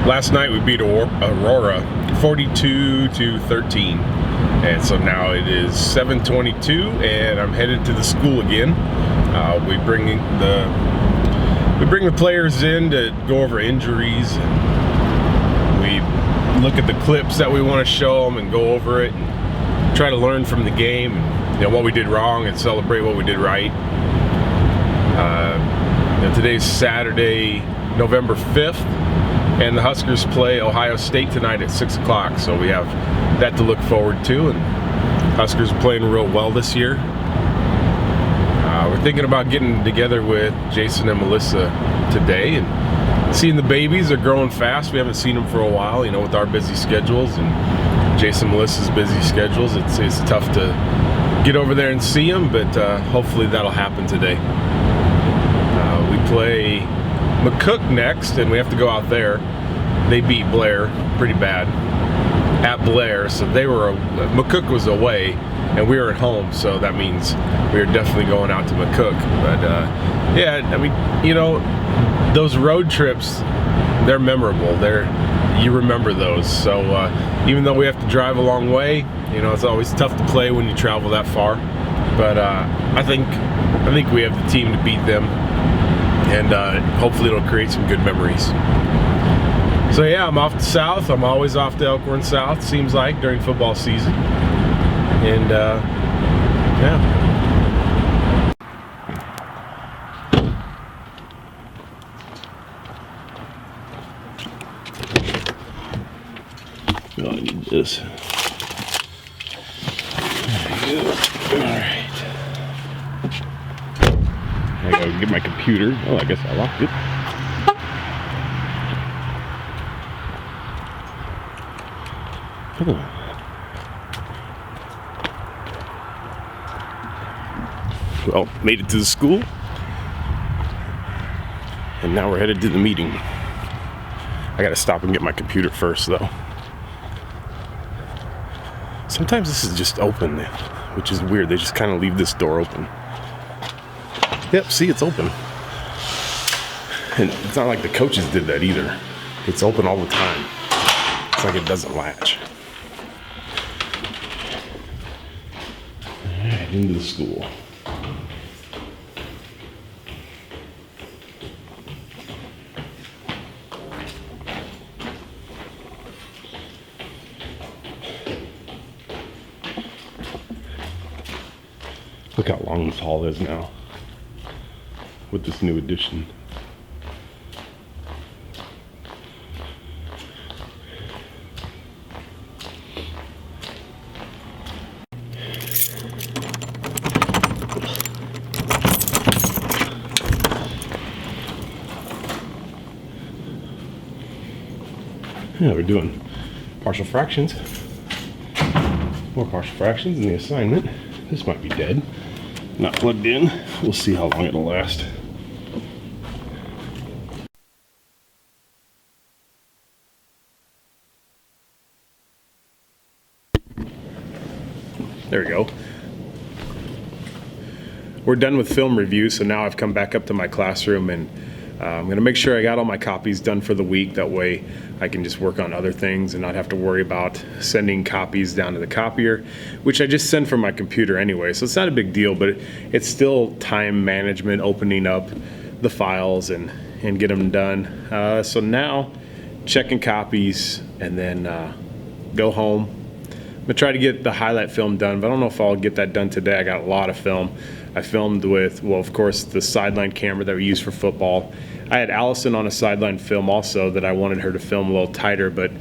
Last night we beat Aurora 42-13, and so now it is 7:22, and I'm headed to the school again. We bring the players in to go over injuries, and we look at the clips that we want to show them and go over it and try to learn from the game, and what we did wrong and celebrate what we did right. Today's Saturday, November 5th, and the Huskers play Ohio State tonight at 6 o'clock, so we have that to look forward to. And Huskers are playing real well this year. We're thinking about getting together with Jason and Melissa today and seeing the babies. They're growing fast. We haven't seen them for a while, with our busy schedules and Jason and Melissa's busy schedules. It's tough to get over there and see them, but hopefully that'll happen today. We play McCook next, and we have to go out there. They beat Blair pretty bad at Blair, so McCook was away and we were at home, so that means we are definitely going out to McCook. But those road trips, they're memorable. You remember those. So even though we have to drive a long way, it's always tough to play when you travel that far. But I think we have the team to beat them, and hopefully it'll create some good memories. So yeah, I'm off to South. I'm always off to Elkhorn South, seems like, during football season. And yeah. Oh, I need this. There you go. Alright. I gotta get my computer. Oh, I guess I locked it. Oh. Well, made it to the school, and now we're headed to the meeting. I gotta stop and get my computer first, though. Sometimes this is just open, which is weird. They just kind of leave this door open. Yep, see, it's open. And it's not like the coaches did that either. It's open all the time. It's like it doesn't latch. All right, into the school. Look how long this hall is now with this new addition. Yeah, we're doing partial fractions. More partial fractions in the assignment. This might be dead. Not plugged in. We'll see how long it'll last. There we go. We're done with film review, so now I've come back up to my classroom, and I'm going to make sure I got all my copies done for the week. That way I can just work on other things and not have to worry about sending copies down to the copier, which I just send from my computer anyway, so it's not a big deal, but it's still time management, opening up the files and get them done. So now, checking copies, and then go home. I'm going to try to get the highlight film done, but I don't know if I'll get that done today. I got a lot of film. I filmed with, well, of course, the sideline camera that we use for football. I had Allison on a sideline film also that I wanted her to film a little tighter, but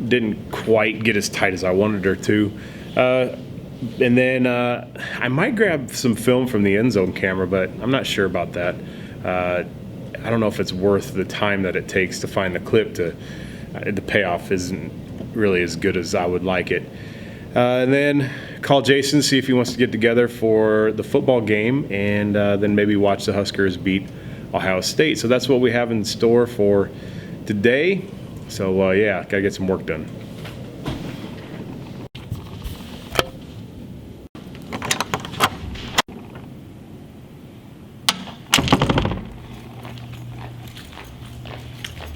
didn't quite get as tight as I wanted her to. And then I might grab some film from the end zone camera, but I'm not sure about that. I don't know if it's worth the time that it takes to find the clip. The payoff isn't really as good as I would like it. And then call Jason, see if he wants to get together for the football game, and then maybe watch the Huskers beat Ohio State. So that's what we have in store for today. So yeah, gotta get some work done.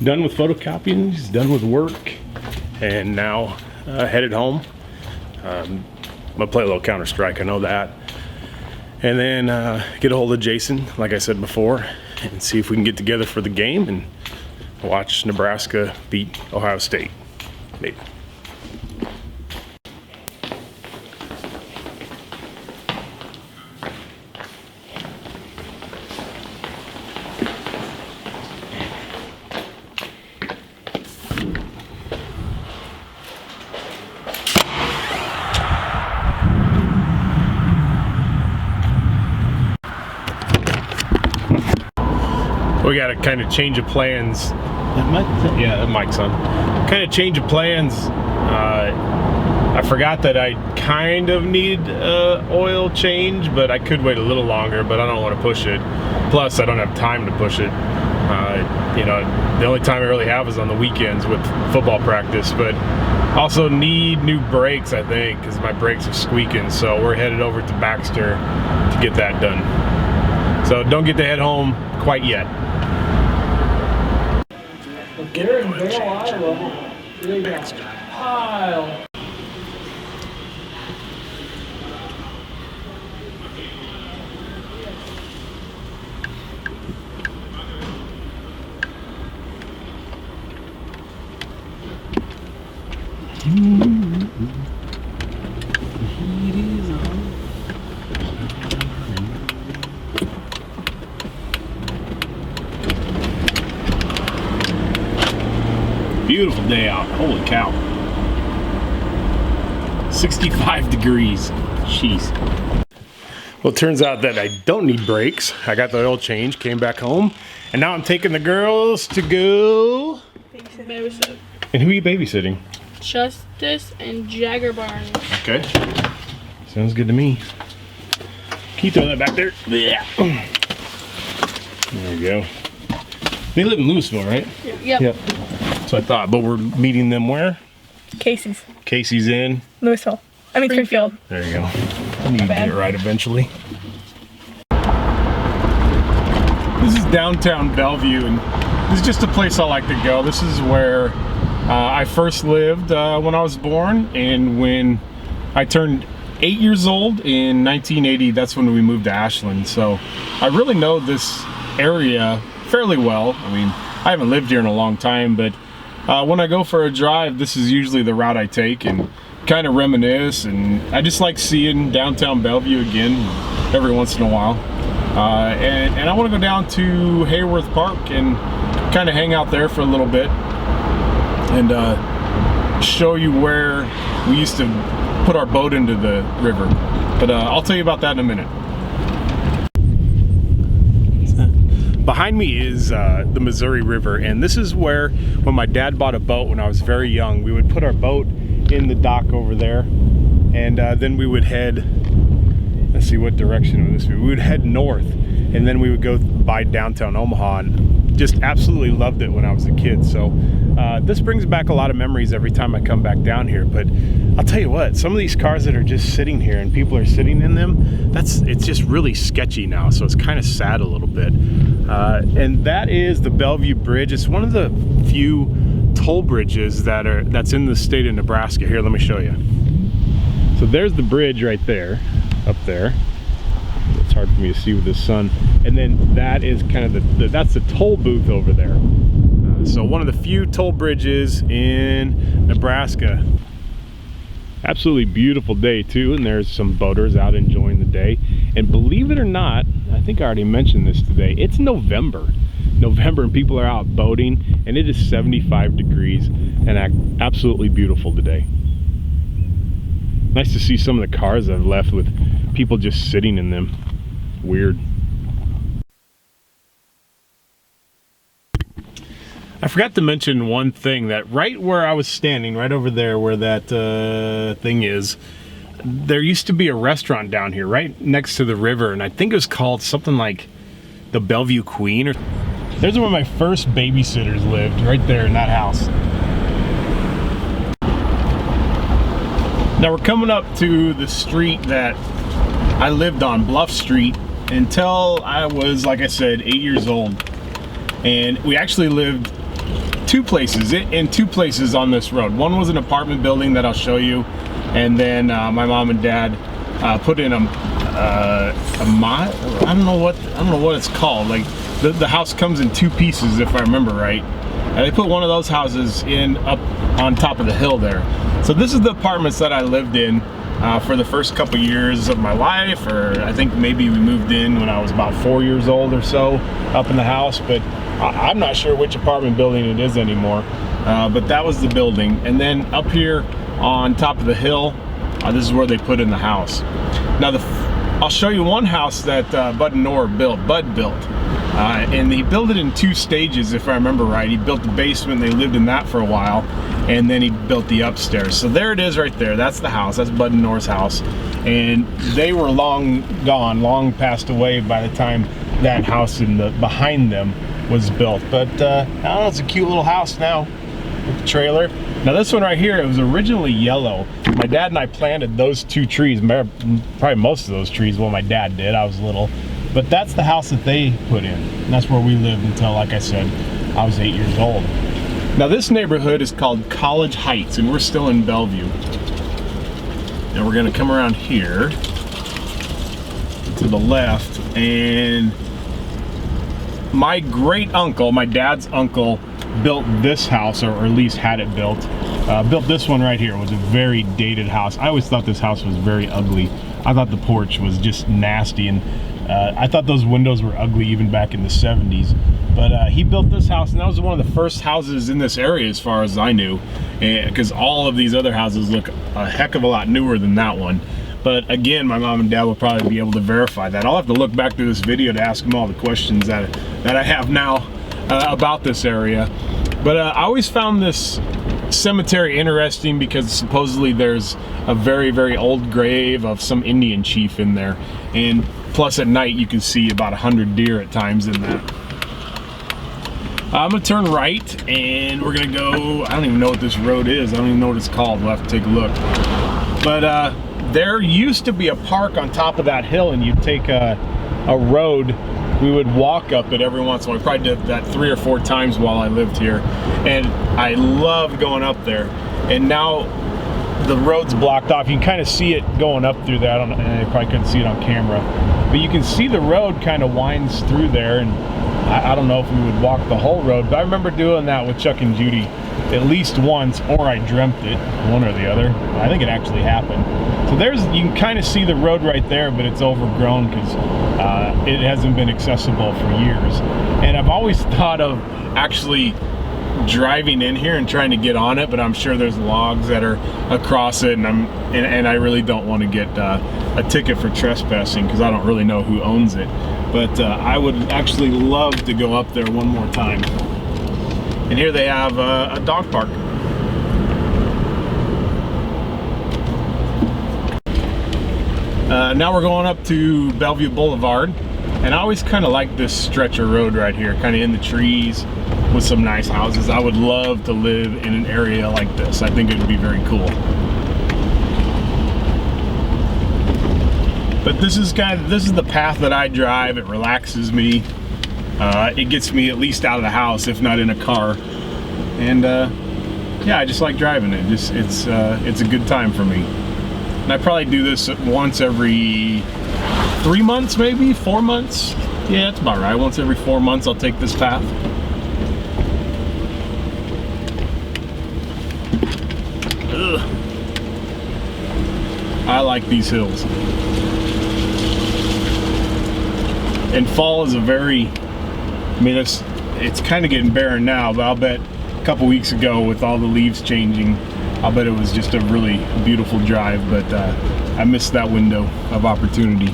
done with photocopying, he's done with work, and now headed home. I'm gonna play a little Counter-Strike, I know that. And then get a hold of Jason, like I said before, and see if we can get together for the game and watch Nebraska beat Ohio State. Maybe. We got a kind of change of plans. Yeah, that mic's on. Kind of change of plans. I forgot that I kind of need oil change, but I could wait a little longer, but I don't want to push it. Plus, I don't have time to push it. You know, the only time I really have is on the weekends with football practice, but also need new brakes, I think, because my brakes are squeaking. So we're headed over to Baxter to get that done. So don't get to head home quite yet. They're in barrel eye level. They got a pile. Beautiful day out. Holy cow. 65 degrees. Jeez. Well, it turns out that I don't need brakes. I got the oil change, came back home, and now I'm taking the girls to go. Babysit. And who are you babysitting? Justice and Jagger Barnes. Okay. Sounds good to me. Can you throw that back there? Yeah. There we go. They live in Louisville, right? Yep. Yep. So I thought, but we're meeting them where? Casey's. Casey's in. Louisville. I mean Springfield. There you go. I need to get it right eventually. This is downtown Bellevue, and this is just a place I like to go. This is where I first lived when I was born, and when I turned 8 years old in 1980, that's when we moved to Ashland. So I really know this area fairly well. I mean, I haven't lived here in a long time, but when I go for a drive, this is usually the route I take and kind of reminisce, and I just like seeing downtown Bellevue again every once in a while. And I want to go down to Hayworth Park and kind of hang out there for a little bit and show you where we used to put our boat into the river. But I'll tell you about that in a minute. Behind me is the Missouri River, and this is where, when my dad bought a boat when I was very young, we would put our boat in the dock over there, and then we would head, let's see, what direction would this be? We would head north, and then we would go by downtown Omaha, and just absolutely loved it when I was a kid. So this brings back a lot of memories every time I come back down here. But I'll tell you what, some of these cars that are just sitting here and people are sitting in them, it's just really sketchy now, so it's kind of sad a little bit. And that is the Bellevue Bridge. It's one of the few toll bridges that's in the state of Nebraska. Here, let me show you. So there's the bridge right there, up there. It's hard for me to see with the sun. And then that is kind of that's the toll booth over there. So one of the few toll bridges in Nebraska. Absolutely beautiful day too, and there's some boaters out enjoying the day. And believe it or not, I think I already mentioned this today, it's November and people are out boating, and it is 75 degrees and absolutely beautiful today. Nice to see some of the cars I've left with people just sitting in them. Weird. I forgot to mention one thing, that right where I was standing, right over there where that thing is, there used to be a restaurant down here right next to the river, and I think it was called something like the Bellevue Queen. Or there's where my first babysitters lived, right there in that house. Now we're coming up to the street that I lived on, Bluff Street, until I was, like I said, 8 years old. And we actually lived two places, in two places on this road. One was an apartment building that I'll show you, and then my mom and dad put in I don't know what it's called. Like the house comes in two pieces, if I remember right. And they put one of those houses in up on top of the hill there. So this is the apartments that I lived in for the first couple years of my life, or I think maybe we moved in when I was about 4 years old or so, up in the house, but I'm not sure which apartment building it is anymore. But that was the building. And then up here on top of the hill, this is where they put in the house. Now I'll show you one house that Bud built. And he built it in two stages, if I remember right. He built the basement, they lived in that for a while, and then he built the upstairs. So there it is right there. That's the house. That's Bud and Nora's house. And they were long gone, long passed away by the time that house behind them was built. But I don't know, it's a cute little house now with the trailer. Now this one right here, it was originally yellow. My dad and I planted those two trees, probably most of those trees. Well, my dad did, I was little. But that's the house that they put in. And that's where we lived until, like I said, I was 8 years old. Now this neighborhood is called College Heights, and we're still in Bellevue. Now we're gonna come around here to the left, and my great uncle, my dad's uncle, built this house, or at least had it built. Built this one right here. It was a very dated house. I always thought this house was very ugly. I thought the porch was just nasty, and I thought those windows were ugly even back in the 70s. But he built this house, and that was one of the first houses in this area as far as I knew, because all of these other houses look a heck of a lot newer than that one. But again, my mom and dad will probably be able to verify that. I'll have to look back through this video to ask them all the questions that I have now about this area. But I always found this cemetery interesting because supposedly there's a very, very old grave of some Indian chief in there. And plus at night you can see about 100 deer at times in that. I'm gonna turn right, and we're gonna go, I don't even know what this road is. I don't even know what it's called. We'll have to take a look. But there used to be a park on top of that hill, and you'd take a road. We would walk up it every once in a while. We probably did that 3 or 4 times while I lived here. And I loved going up there. And now the road's blocked off. You can kind of see it going up through there. I probably couldn't see it on camera. But you can see the road kind of winds through there. And I don't know if we would walk the whole road, but I remember doing that with Chuck and Judy at least once, or I dreamt it, one or the other. I think it actually happened. So you can kind of see the road right there, but it's overgrown because it hasn't been accessible for years. And I've always thought of actually driving in here and trying to get on it, but I'm sure there's logs that are across it, and I really don't want to get a ticket for trespassing because I don't really know who owns it. But I would actually love to go up there one more time. And here they have a dog park. Now we're going up to Bellevue Boulevard, and I always kind of like this stretch of road right here, kind of in the trees with some nice houses. I would love to live in an area like this. I think it would be very cool. But this is the path that I drive. It relaxes me. It gets me at least out of the house, if not in a car. And yeah, I just like driving it. It's a good time for me. And I probably do this once every 3 months, maybe 4 months. Yeah, that's about right. Once every 4 months, I'll take this path. Ugh. I like these hills. And fall is it's kind of getting barren now, but I'll bet a couple weeks ago with all the leaves changing, I'll bet it was just a really beautiful drive, but I missed that window of opportunity.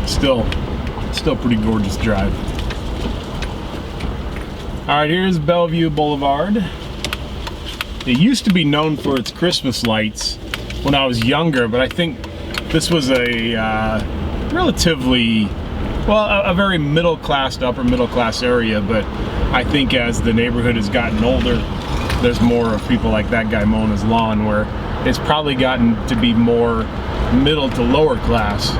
Still pretty gorgeous drive. All right, here's Bellevue Boulevard. It used to be known for its Christmas lights when I was younger, but I think this was a relatively, well, a very middle class to upper middle class area, but I think as the neighborhood has gotten older, there's more of people like that guy mowing his lawn, where it's probably gotten to be more middle to lower class.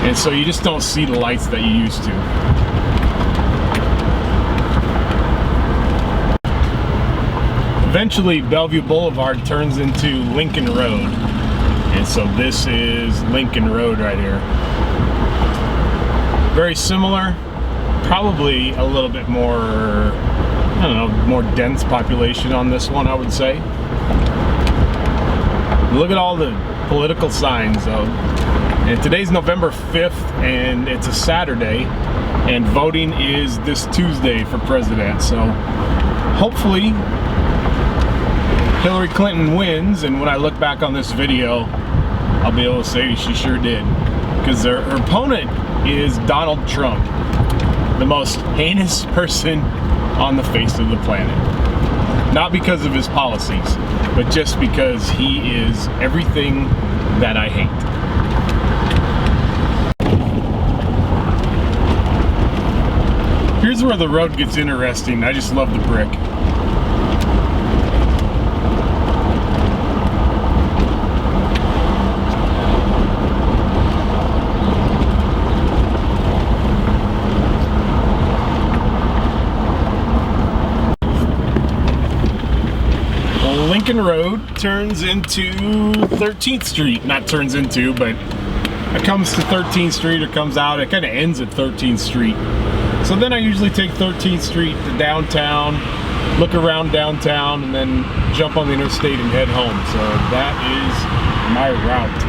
And so you just don't see the lights that you used to. Eventually, Bellevue Boulevard turns into Lincoln Road. And so this is Lincoln Road right here. Very similar, probably a little bit more, I don't know, more dense population on this one, I would say. Look at all the political signs though. And today's November 5th and it's a Saturday and voting is this Tuesday for president. So hopefully Hillary Clinton wins, and when I look back on this video, I'll be able to say she sure did. Because her opponent is Donald Trump, the most heinous person on the face of the planet. Not because of his policies, but just because he is everything that I hate. Here's where the road gets interesting. I just love the brick. Lincoln Road turns into 13th Street. Not turns into, but it comes to 13th Street or comes out. It kind of ends at 13th Street. So then I usually take 13th Street to downtown, look around downtown, and then jump on the interstate and head home. So that is my route.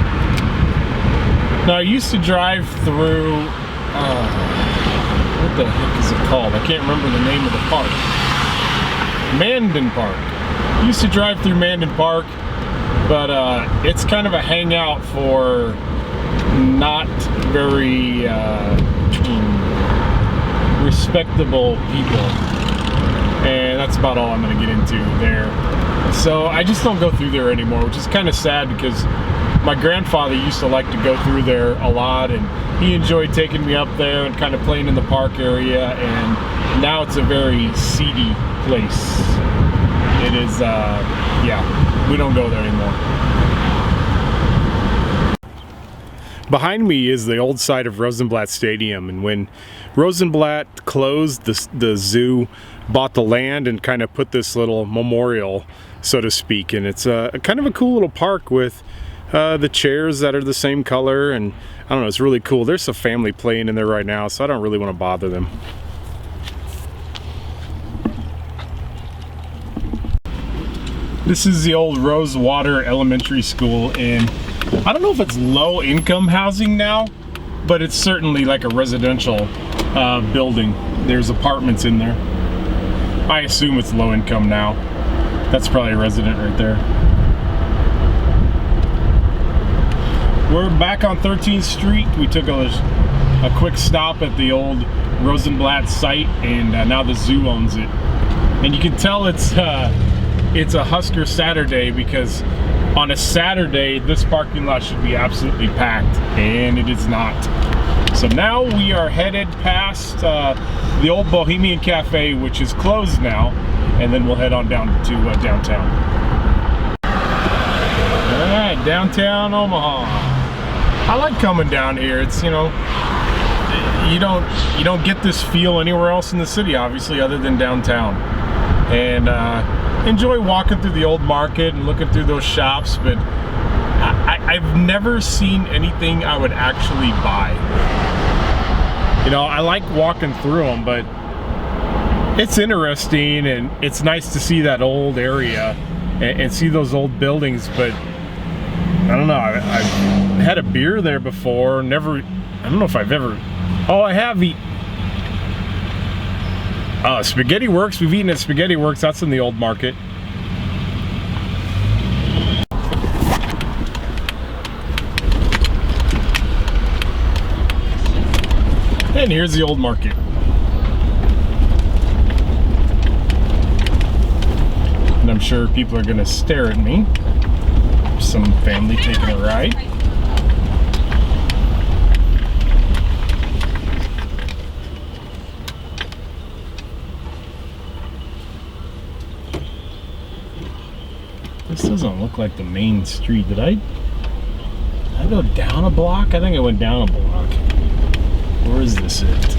Now I used to drive through, what the heck is it called? I can't remember the name of the park. Mandan Park. Used to drive through Mandan Park, but it's kind of a hangout for not very respectable people, and that's about all I'm going to get into there. So I just don't go through there anymore, which is kind of sad because my grandfather used to like to go through there a lot, and he enjoyed taking me up there and kind of playing in the park area, and now it's a very seedy place. It is, yeah, we don't go there anymore. Behind me is the old site of Rosenblatt Stadium, and when Rosenblatt closed, the zoo bought the land and kind of put this little memorial, so to speak, and it's a kind of a cool little park with the chairs that are the same color, and I don't know, it's really cool. There's a family playing in there right now, so I don't really want to bother them. This is the old Rosewater Elementary School, and I don't know if it's low income housing now, but it's certainly like a residential building. There's apartments in there. I assume it's low income now. That's probably a resident right there. We're back on 13th Street. We took a quick stop at the old Rosenblatt site, and now the zoo owns it. And you can tell it's a Husker Saturday because on a Saturday this parking lot should be absolutely packed, and it is not. So now we are headed past the old Bohemian Cafe, which is closed now, and then we'll head on down to downtown. Alright, downtown Omaha. I like coming down here. It's, you know, you don't get this feel anywhere else in the city, obviously, other than downtown. And enjoy walking through the old market and looking through those shops, but I've never seen anything I would actually buy. You know, I like walking through them, but it's interesting and it's nice to see that old area and see those old buildings, but I don't know, I've had a beer there before, I don't know if I've ever, oh, I have eaten. Spaghetti Works, we've eaten at Spaghetti Works, that's in the old market. And here's the old market. And I'm sure people are gonna stare at me. Some family taking a ride. This doesn't look like the main street. Did I I go down a block? I think I went down a block. Where is this it?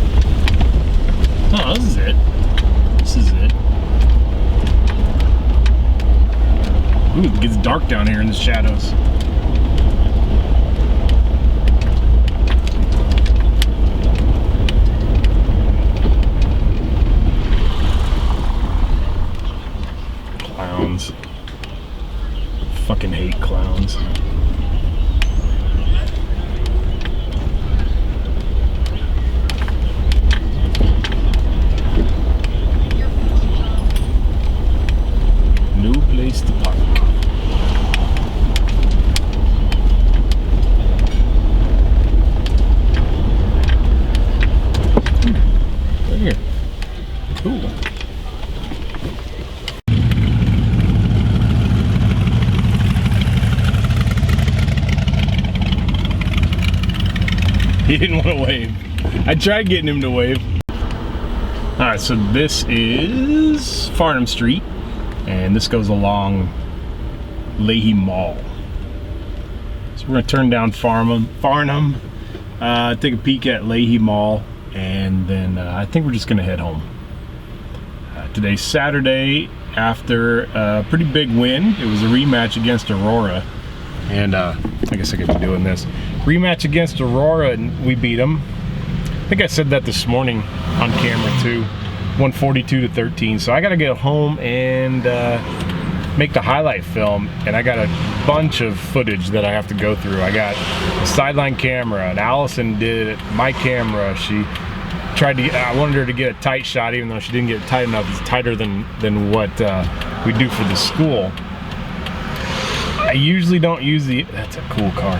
Oh, this is it. This is it. Ooh, it gets dark down here in the shadows. Clowns. Fucking hate clowns. No place to park. Right here. Cool. He didn't want to wave. I tried getting him to wave. Alright, so this is Farnham Street, and this goes along Leahy Mall. So we're going to turn down Farnham, take a peek at Leahy Mall, and then I think we're just going to head home. Today's Saturday after a pretty big win. It was a rematch against Aurora, and I guess I could be doing this. Rematch against Aurora, and we beat them. I think I said that this morning on camera too. 142-13. So I got to get home and make the highlight film, and I got a bunch of footage that I have to go through. I got a sideline camera, and Allison did my camera. She tried to. I wanted her to get a tight shot, even though she didn't get it tight enough. It's tighter than what we do for the school. I usually don't use the. That's a cool car.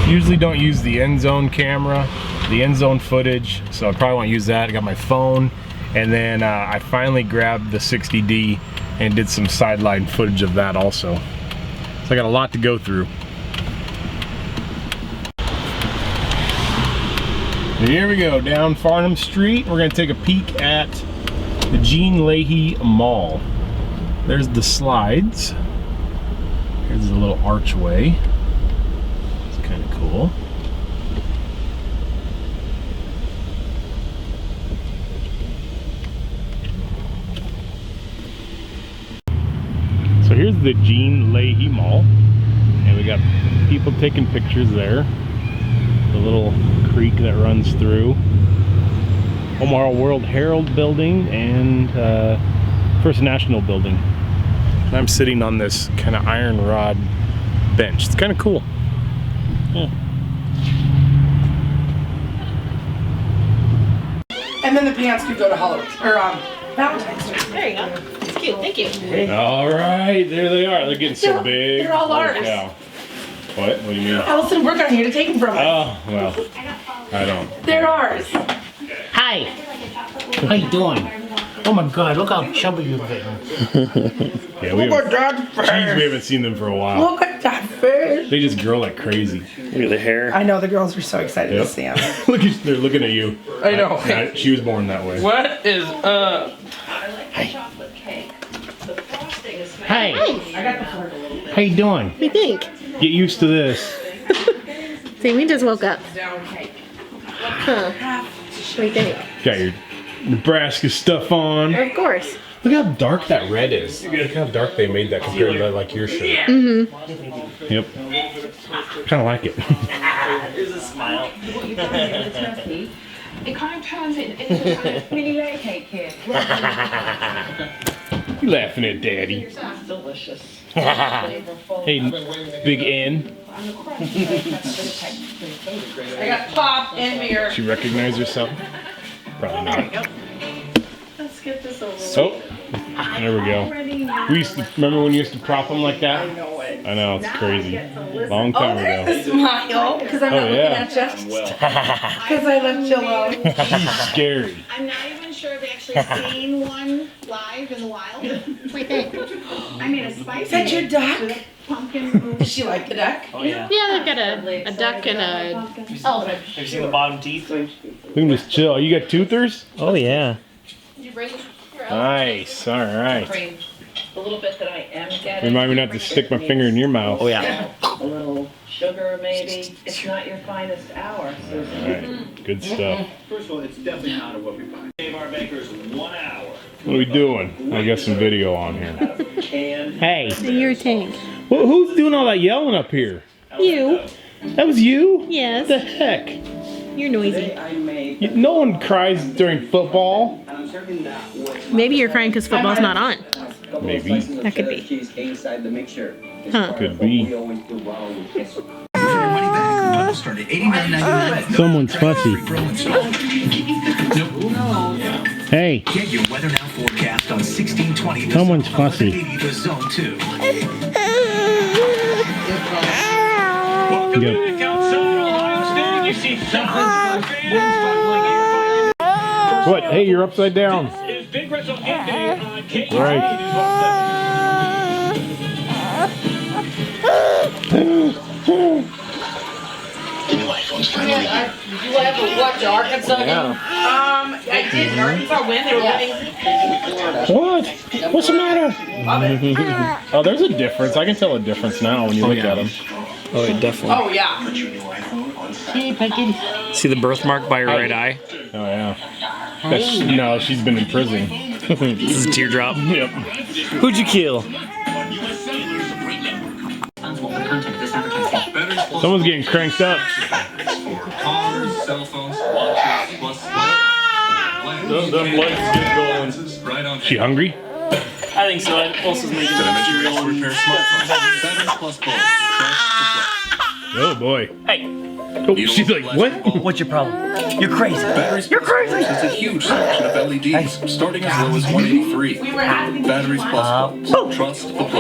Usually don't use the end zone camera, the end zone footage, so I probably won't use that. I got my phone, and then I finally grabbed the 60D and did some sideline footage of that also. So I got a lot to go through. Here we go, down Farnham Street. We're gonna take a peek at the Gene Leahy Mall. There's the slides. Here's a little archway. Kind of cool. So here's the Gene Leahy Mall, and we got people taking pictures there. The little creek that runs through. Omaha World Herald building and First National building. And I'm sitting on this kind of iron rod bench. It's kind of cool. Yeah. And then the pants could go to Halloween or Valentine's Day. There you go. It's cute. Thank you. All right, there they are. They're getting so big. They're all ours. Cow. What? What do you mean? Allison, we're going here to take them from us. Oh, well, I don't. They're ours. Hi. How you doing? Oh my God! Look how chubby you're getting. Yeah, we Look at haven't, that face. we haven't seen them for a while. Look at that face. They just grow like crazy. Look at the hair. I know the girls are so excited to see them. They're looking at you. I know. She was born that way. What is up? Hi. How you doing? What do you think? Get used to this. See, we just woke up. Huh. What do you think? Got your Nebraska stuff on. Of course. Look how dark that red is. Look how dark they made that compared to like your shirt. Mm-hmm. Yep. Kind of like it. There's a smile. It kind of turns into a kind of mini layer cake here. You laughing at Daddy? Delicious. Hey, Big N. I got pop and beer. She recognize herself? Probably not. Let's get this over with. So, there we go. We used to remember when you used to prop them like that. I know it. I know, it's crazy. Long time ago. There's the smile. Because I'm not looking yeah. at you. Because I left you alone. She's scary. I'm not even sure I've actually seen one live in the wild. What do you think? I made a spicy. Is that your duck? Pumpkin. Does she like the duck? Oh yeah. Yeah, they've got a duck and a elephant. Have you seen the bottom teeth? We can just chill. You got toothers? Oh yeah. Did you bring your Nice. All right. The little bit that I am getting. Remind me not to stick my finger in your mouth. Oh yeah. A little Sugar, maybe. It's not your finest hour, Susan. All right, good stuff. First of all, it's definitely not what we buy. Save our bakers 1 hour. What are we doing? I got some video on here. Hey, Your tank. Well, who's doing all that yelling up here? You. That was you? Yes. What the heck? You're noisy. No one cries during football. Maybe you're crying because football's not on. Maybe. That could be. Huh. Could be. Started $89.99. someone's fussy. Hey, Get your weather now forecast on 1620. someone's fussy. The zone 2. Yep. What? Hey, you're upside down. Right. Did you ever watch the Arkansas game? I did. Arkansas win. They were winning. What? What's the matter? Oh, there's a difference. I can tell a difference now when you look at them. Oh, yeah, definitely. Oh yeah. See the birthmark by her right eye? Oh, yeah. No, she's been in prison. This is a teardrop. Yep. Who'd you kill? Someone's getting cranked up. Cars, cell phones, watches, plus Them lights get going. right on. She hungry? I think so. Elsa's making cereal and Oh boy. Hey, Oh, she's like, what? what's your problem? You're crazy. You're crazy. It's a huge selection of LEDs, starting as low as $183. Batteries Plus. Trust the plus.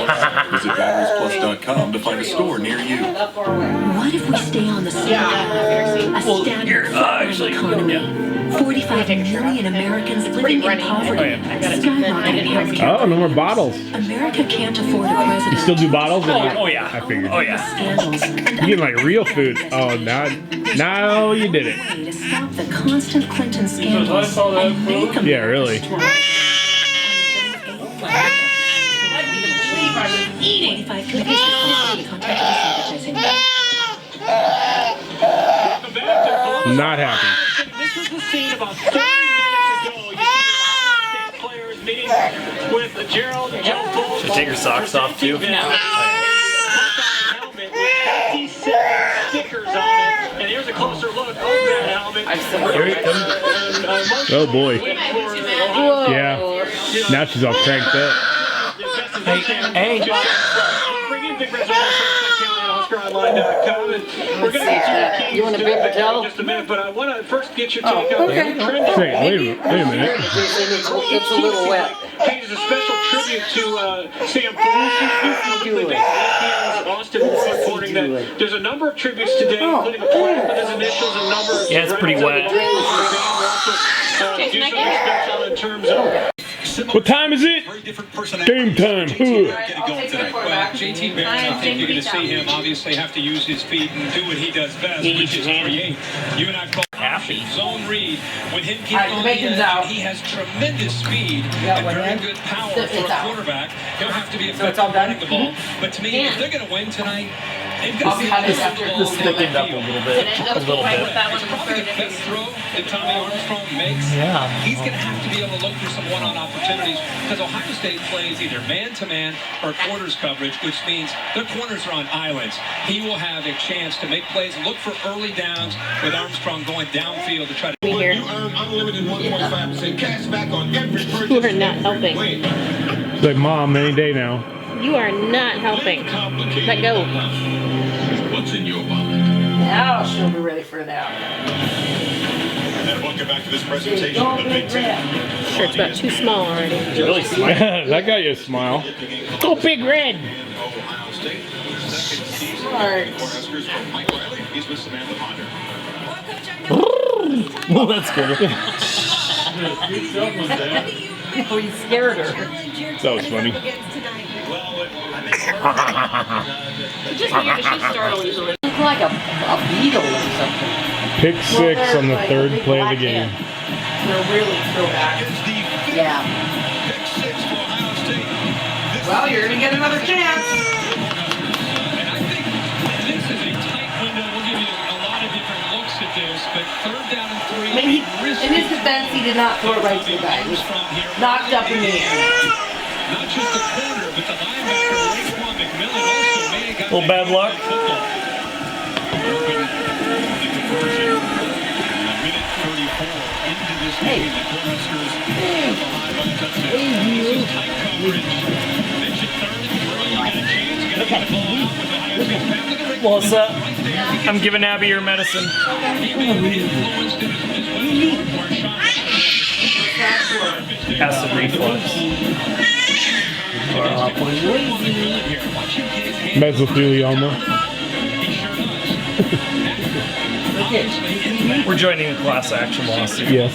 Visit batteriesplus.com to find a store near you. What if we stay on the same level? A standard economy. 45 million Americans living in poverty. Skyrocketing healthcare. Oh, no more bottles. America can't afford a president. You still do bottles? Oh, yeah. I figured. Oh, yeah. Scandals. You getting like real food. Oh, now you did it. To stop the constant Clinton scandals and make America Yeah, really. strong. 45 companies respond to the contract advertising. Not happy. This was the scene about 30 minutes ago. You see state players meeting with Gerald and Joe Bull. Should take her socks off too. Helmet with 57 stickers on it. And here's a closer look of that helmet. Oh boy. Yeah. Now she's all cranked up. Hey. Bring in Big Red Zone, HuskerOnline.com, and we're going to get you You want a bit of gel? in just a minute, but I want to first get your take on okay. the trend. Wait a minute. It's a little wet. Pays a special tribute to Sam Pelosi. Austin reporting that there's a number of tributes today, including a plaque with his initials and numbers. Yeah, it's pretty wet. Do something special in terms of. What time is it? Game time. JT Barron, I think you're going to see him obviously have to use his feet and do what he does best, which is create. You and I call Happy. zone read. When him getting on the bacon's out. edge, he has tremendous speed and very good power for a quarterback. He'll have to be effective running the ball. But to me, if they're going to win tonight, they've got to be able to move the ball Thickened up a little bit. A little bit. It's probably the best throw that Tommy Armstrong makes. Yeah. He's going to have to be able to look for some one-on opportunities because Ohio State plays either man-to-man or quarters coverage, which means their corners are on islands. He will have a chance to make plays and look for early downs with Armstrong going downfield to try to... You earn unlimited 1.5% cash back on every purchase. are not helping. It's like mom any day now. You are not helping. Let go. What's in your wallet? Now she'll be ready for that. And welcome back to this presentation of the Big Ten. Shirt's about too small already. Really smart. That got you a smile. Go Big Red. Ohio State, second season. Smart. Huskers from Mike Riley. He's with Samantha Ponder. Well, that's good. We scared her. That was funny. Just weird that she startled you. It's like a beetle or something. Pick six on the third play of the game. They're really throwback. Yeah. Well, you're gonna get another chance. And I think this is a third down and 3. I mean, in his defense, he did not throw it right to the guy. It was knocked up in the air. Not just the corner, but the linebacker, Raekwon McMillan, also may have got Little bad luck. football. Melissa, I'm giving Abby your medicine. Acid reflux. Mesothelioma. We're joining a class action lawsuit. Yes.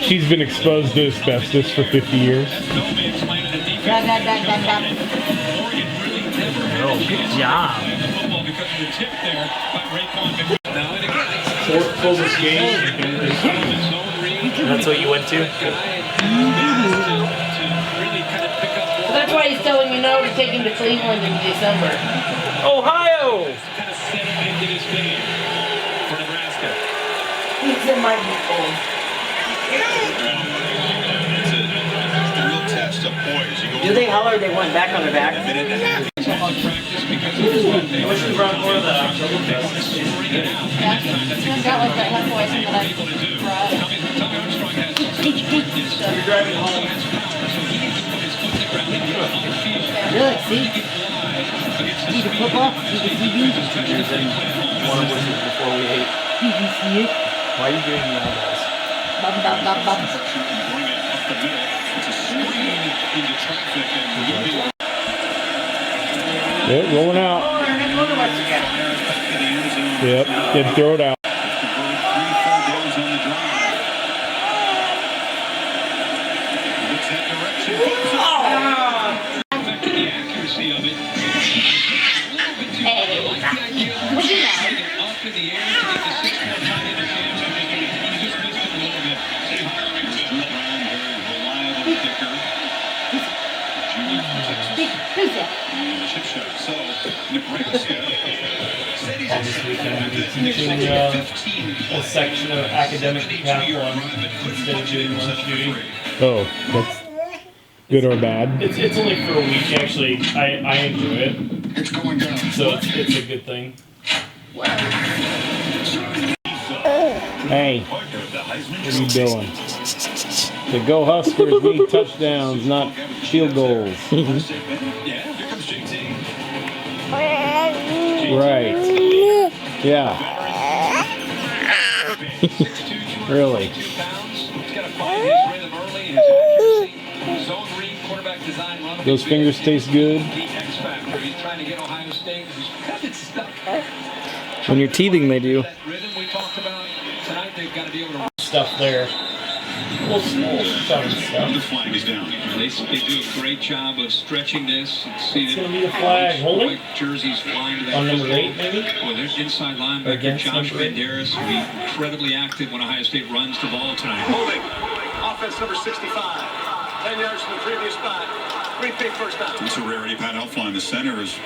She's been exposed to asbestos for 50 years. Oh, good job. Fullest game. That's what you went to? So that's why he's telling you no to take him to Cleveland in December. Ohio! He's in my home. Do they holler they went back on their back? I wish we brought more of that Oktoberfest. I've got like that Hefeweizen that I brought. You're driving home. Really? See? See the football? See the TV? One of which was before we ate. Did you see it? Why are you doing the eyeballs? Bum, bum, bum, bum. Yep, rolling out. Yep, did throw it out. This weekend we'll be teaching a section of academic decathlon instead of doing lunch duty. Oh, that's good or bad? It's only for a week, actually. I enjoy it. It's going down. So it's a good thing. Hey, what are you doing? The Go Huskers need touchdowns, not field goals. Right. Yeah. Really. Those fingers taste good. When you're teething, they do. Stuff there. Little stuff. The flag is down. They do a great job of stretching this. It's going to be the flag holding. Jerseys flying to that. On number 8, maybe? Well, their inside linebacker, Josh Banderas, will be incredibly active when Ohio State runs the ball tonight. Holding. Offense number 65. 10 yards from the previous spot. 3 big first down. It's a rarity. Pat Elflein, the center, is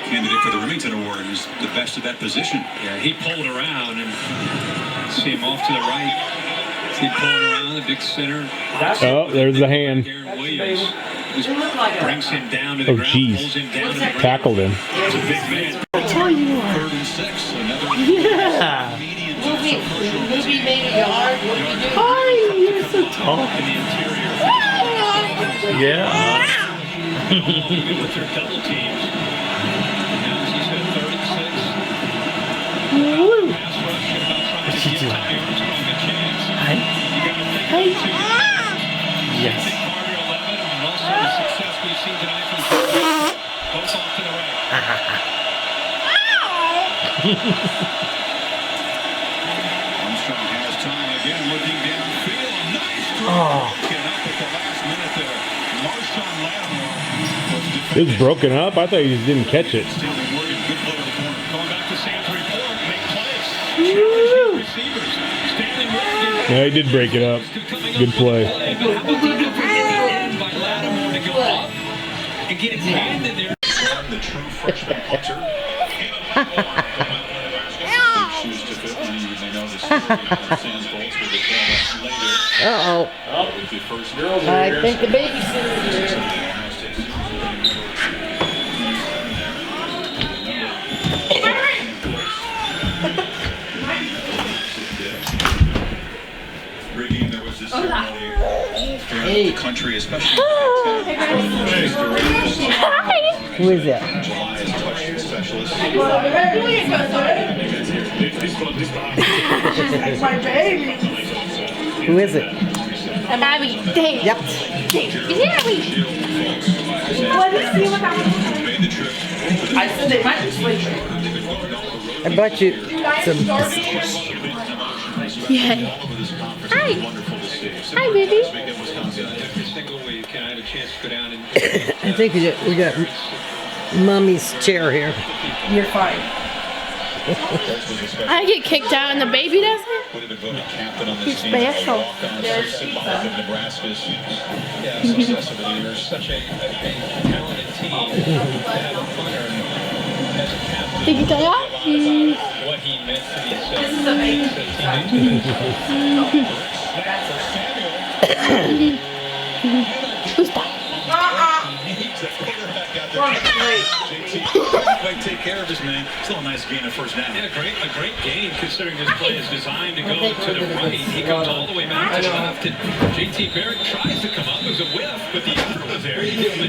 candidate for the Remington Award, and is the best at that position. Yeah, he pulled around and see him off to the right. He pulled around the big center. Oh, there's the hand. Williams just brings him down to the Oh, ground, jeez. pulls him down to the ground. Tackled him. It's a big man. Third and 6. Another Yeah. Movie made a yard. What did you do? Hi, you're so tall. In the interior. Yeah. With their double teams. Now he's at 36. Woo. Pass rush about trying to give Tommy Armstrong a chance. Hi. You got to think Hi. about Yes. Carter 11 and also the success we've seen tonight from both off to the right. Armstrong has time again, looking downfield. Nice Oh. get up at the last minute there. Marshawn Lattimore was It was broken up. I thought he just didn't catch it. Stealing Morgan, good blow to the corner. Going back to Sam's report, make plays. Woo. Receivers. Stanley Morgan. Yeah, he did break it up. Good play. By Lattimore to go up and get his hand in there. The true freshman punter. shoes to fit. Many of you may know the story of Sam's bolts, but we'll tell that later. Uh-oh. With the first girls I think the babysitter's here. There was this ceremony throughout the country, especially Who is that? July is touching specialist. My baby. Who is it? Abby. Dave. Yep. Dave. Abby. Let me see what that Made the trip. I said they might be sleeping. I bought you some. Yeah. Hi. Hi, baby. I think we got Mommy's chair here. You're fine. I get kicked out and the baby doesn't? He's special. Nebraska's success over the years. Such a talented team. Did you tell ya? What he meant to Who's that? Might take care of his man. Still a nice gain of first down. Yeah, a great gain considering this play is designed to go to the right. He comes all the way back to the left, and JT Barrett tries to come up. It was a whiff, but the effort was there. He did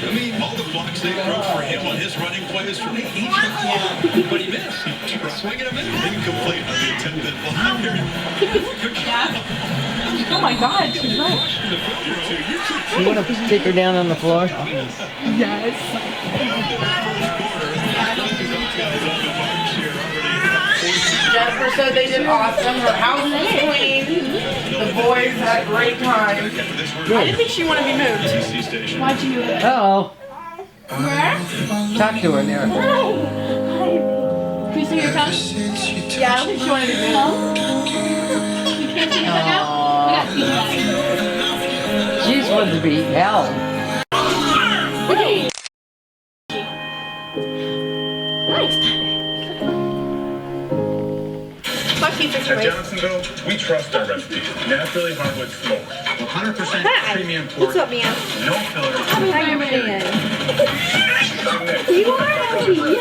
I mean, all the blocks they threw for him on his running plays from each of but he missed. Swing and a miss. incomplete on the attempted block. Good job. Oh my God, she's right. You want to take her down on the floor? Yes. Jennifer said they did awesome. Her house was clean. The boys had a great time. I didn't think she wanted to be moved. Why'd you? Uh-oh. Talk to her there. Can you see your tongue? Yeah, I don't think she wanted to be moved. You can't see your tongue now? We got feedback. She just wanted to be held. Okay. Nice. At Johnsonville, we trust our recipes. Naturally hardwood smoked. 100% premium pork. What's up, man? No fillers. How you man? You are happy, yes!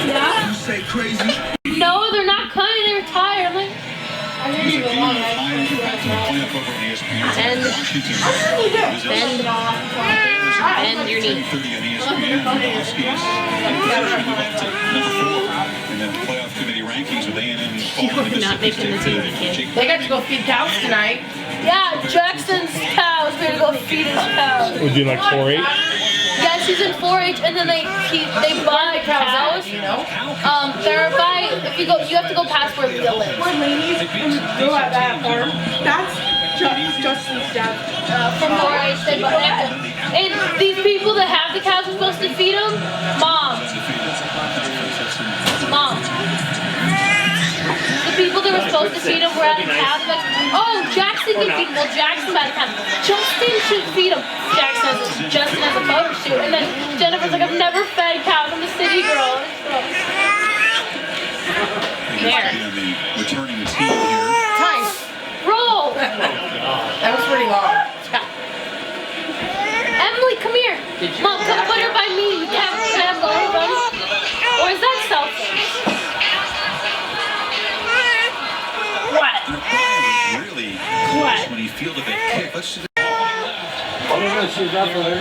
Yeah? You say crazy? No, they're not cutting, they're tired. Like, I didn't even want bend your knee. And then playoff committee rankings with A&M. You're not making the team, kid. They got to go feed cows tonight. Yeah, Jackson's cows. We're gonna go feed his cows. We're doing like 4-H? Yes, he's in 4-H, and then they buy cows. You know? They're by, if you go, you have to go past where Leah lives. We're ladies and go at that farm. That's Justin's dad. From 4-H, they buy. And these people that have the cows are supposed to feed them. Mom. The people that were supposed to feed them were at the cows. Like, oh, Jackson can feed them. Well, Jackson's at the cows. Justin should feed them. Justin has a photo shoot, and then Jennifer's like, I've never fed cows. I'm a city girl. There. Returning the team here. Time. Roll. That was pretty long. Emily, come here. Mom, come put her by me. Can I have Lola, buddy? Or is that selfish? What? Really close when he fielded that kick. Let's just... I don't know, she was up for her.